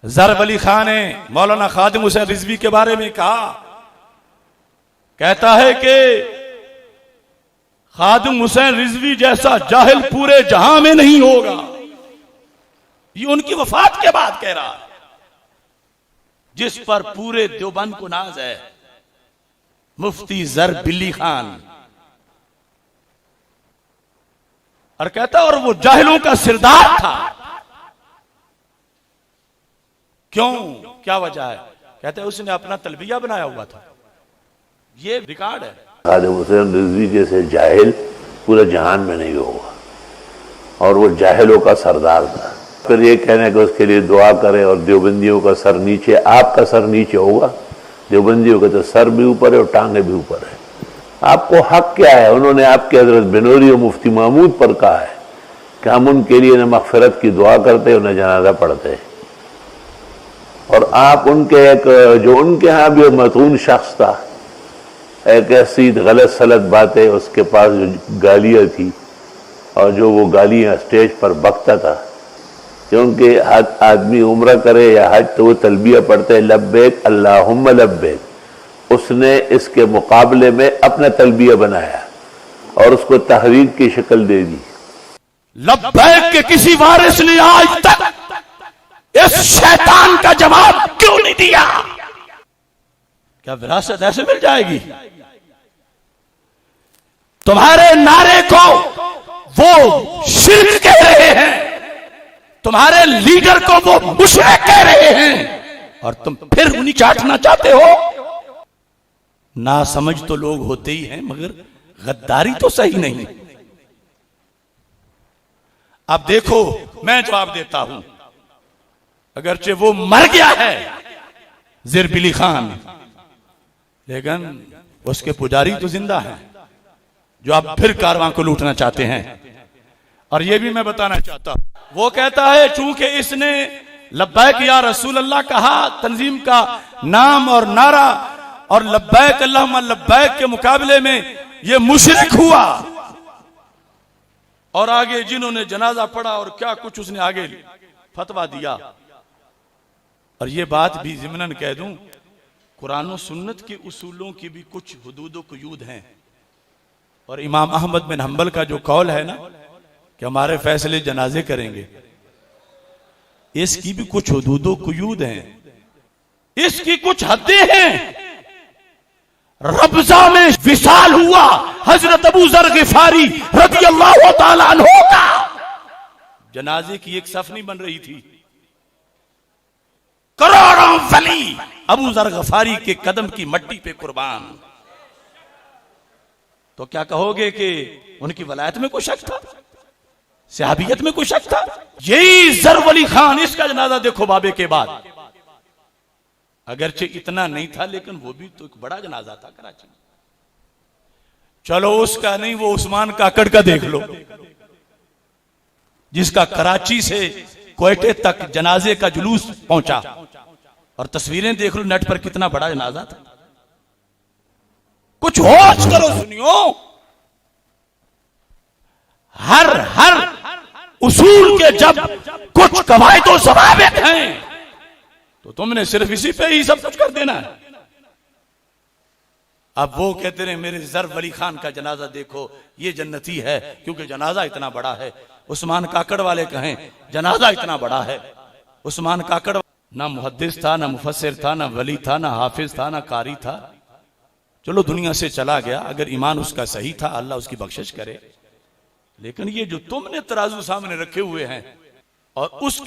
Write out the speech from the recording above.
ज़रब अली खान ने मौलाना खादिम हुसैन रिजवी के बारे में कहा, कहता है कि खादिम हुसैन रिजवी जैसा जाहिल पूरे जहां में नहीं होगा। ये उनकी वफात के बाद कह रहा है, जिस पर पूरे देवबंद को नाज है, मुफ्ती ज़रब अली खान। और कहता और वो जाहिलों का सिरदार था। क्यों, क्या वजह है? कहते हैं उसने अपना तलबिया बनाया हुआ था। ये रिकॉर्ड है। खादिम हुसैन रिजवी जैसे जाहिल पूरे जहान में नहीं होगा, और वो जाहिलों का सरदार था। फिर ये कहना कि उसके लिए दुआ करें और देवबंदियों का सर नीचे, आपका सर नीचे होगा, देवबंदियों का तो सर भी ऊपर है और टांगे भी ऊपर है। आपको हक क्या है? उन्होंने आपके हजरत बिनोरी और मुफ्ती महमूद पर कहा है कि हम उनके लिए न मगफिरत की दुआ करते और न जनाजा पढ़ते हैं, और आप उनके एक जो उनके यहाँ भी मतून शख्स था, एक ऐसी गलत सलत बातें, उसके पास जो गालियाँ थी और जो वो गालियाँ स्टेज पर बकता था, क्योंकि आदमी उम्रा करे या हज तो वो तलबिया पढ़ते लब्बैक अल्लाहुम्मा लब्बैक। उसने इसके मुकाबले में अपना तलबिया बनाया और उसको तहरीक की शक्ल दे दी। लब्बैक के किसी वारिस ने आज तक इस शैतान का जवाब क्यों नहीं दिया? क्या विरासत ऐसे मिल जाएगी? तुम्हारे नारे को वो शिर्क कह रहे हैं, तुम्हारे लीडर को वो मुशरिक कह रहे हैं, और तुम फिर उन्हीं चाटना चाहते हो। ना समझ तो लोग होते ही हैं, मगर गद्दारी तो सही नहीं। अब देखो, मैं जवाब देता हूं, अगरचे वो मर गया है ज़रब अली खान, लेकिन उसके पुजारी तो जिंदा हैं, जो अब फिर कारवां को लूटना चाहते हैं। और ये भी मैं बताना चाहता हूं, वो कहता है चूंकि इसने लब्बैक या रसूल अल्लाह कहा, तंजीम का नाम और नारा, और लब्बैक अल्लाहुम्मा लब्बैक के मुकाबले में ये मुशरिक हुआ। और आगे जिन्होंने जनाजा पढ़ा और क्या कुछ उसने आगे फतवा दिया। और ये बात भी ज़िमनन कह दूं, कुरान और सुन्नत के उसूलों की भी कुछ हुदूद कुयूद हैं, और इमाम अहमद बिन हंबल का जो कौल है ना कि हमारे फैसले जनाजे करेंगे, इसकी भी कुछ हुदूद कुयूद हैं, इसकी कुछ हदें हैं। रब्जा में विसाल हुआ हजरत अबू ज़र गिफारी रज़ियल्लाहु ताला अन्हु का, जनाजे की एक सफ नहीं बन रही थी, करोड़ों वली अबू ज़र गिफारी के कदम की मट्टी पे कुर्बान। तो क्या कहोगे कि उनकी वलायत में कोई शक था, सहाबियत में कोई शक था? यही ज़रब अली खान, इसका जनाजा देखो बाबे के बाद, अगरचे इतना नहीं था लेकिन वो भी तो एक बड़ा जनाजा था कराची में। चलो उसका नहीं, वो उस्मान काकड़ का देख लो, जिसका कराची से कोयटे तक जनाजे का जुलूस पहुंचा, और तस्वीरें देख लो नेट पर, कितना बड़ा जनाजा था। कुछ होश करो, सुनियो, हर उसूल के जब कुछ कवायद ज़वाबित हैं तो तुमने सिर्फ इसी पे ही सब कुछ कर देना है। अब वो कहते रहे मेरे ज़रब अली खान का जनाजा देखो, ये जन्नती है क्योंकि जनाजा इतना बड़ा है। उस्मान काकड़ वाले कहें जनाजा इतना बड़ा है, उस्मान काकड़ ना मुहद्दिस था, ना मुफस्सिर था, ना वली था, ना हाफिज था, ना कारी था। चलो दुनिया से चला गया, अगर ईमान उसका सही था अल्लाह उसकी बख्शिश करे, लेकिन ये जो तुमने तराजू सामने रखे हुए हैं और उसकी